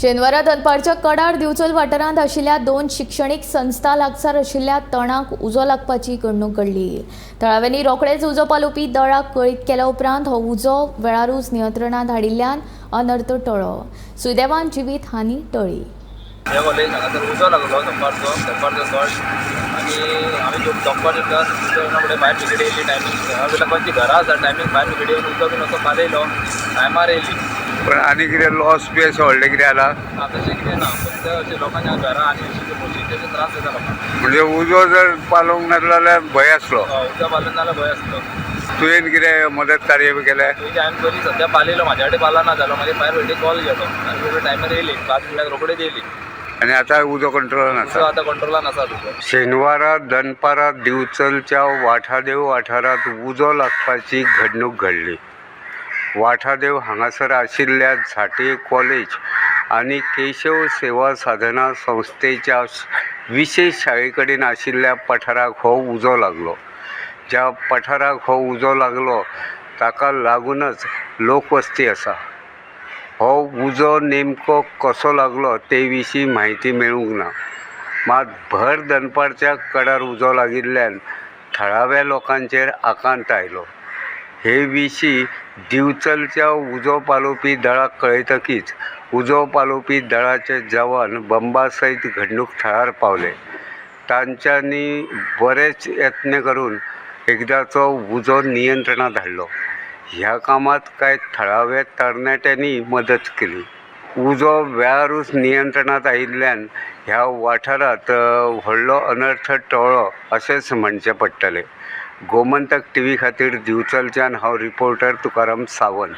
शेनवारा दनपारच्या कडार दिवचल वाठारांत आशिल्ल्या 2 शिक्षणीक संस्था लागसार आशिल्ल्या तणाक उजो लागपाची घडणूक घडली। थळाव्यांनी रोखडेच उजो पालोवपी दळाक कळीत केल्या उपरांत हो उजो वेळारूच नियंत्रणांत हाडिल्ल्यान अनर्थ टळ्ळो। सुदैवान जिवीत हानी टळ्ळी। ह्या कॉलेज हांगासर उजो लागलो दनपारचो चड आनी आमी दनपार फुडें भायर पिकेटी येयली टायमींग लोकांची घरां आसा टायमींग भायर पिकेटी येवन उजो बीन असो पालयलो टायमार येयली। पण आनी कितें लॉस बी अशें व्हडलें कितें जाला? तशें कितें ना फक्त अशें लोकांच्या घरां आनी मशिनचे त्रास जाता लोकांक। म्हणजे उजो जर पालोवंक ना जाल्यार भंय आसलो। उजो पालून जाल्यार भंय आसलो। तुवें कितें मदत कार्य बी केलें? तुवें हांवें पयलीं सद्या पालयलो म्हाज्या कडेन पाला ना जालो मागीर भायर पिकेटी कॉल गेलो आनी रोखडे टायमार येयली 5 मिनटाक रोखडेच येयली। आनी आतां उजो कंट्रोलान उजो आसा? आतां कंट्रोलान आसा तुजो। शेनवारा दनपारा दिवचलच्या वाठादेव वाठारांत उजो लागपाची घडणूक घडली। वाठादेव हांगासर आशिल्ल्या झांटे कॉलेज आनी केशव सेवा साधना संस्थेच्या विशेष शाळे कडेन आशिल्ल्या पठाराक हो उजो लागलो। ज्या पठाराक हो उजो लागलो ताका लागूनच लोकवस्ती आसा। हो उजो नेमको कसो लागलो ते विशीं म्हायती मेळूंक ना, मात भर दनपारच्या कडार उजो लागिल्ल्यान थळाव्या लोकांचेर आकांत आयलो। हे विशीं दिवचलच्या उजो पालोवपी दळाक कळयतकीच उजो पालोवपी दळाचे जवान बंबा सयत घडणूक थळार पावले। तांच्यांनी बरेच यत्न करून एकदाचो उजो नियंत्रणांत हाडलो। ह्या कामांत कांय थळाव्या तरणाट्यांनी मदत केली। उजो वेळारूच नियंत्रणांत आयिल्ल्यान ह्या वाठारांत व्हडलो अनर्थ टळ्ळो अशेंच म्हणचें पडटलें। गोमंतक टीव्ही खातीर दिवचलच्यान हांव रिपोर्टर तुकाराम सावंत।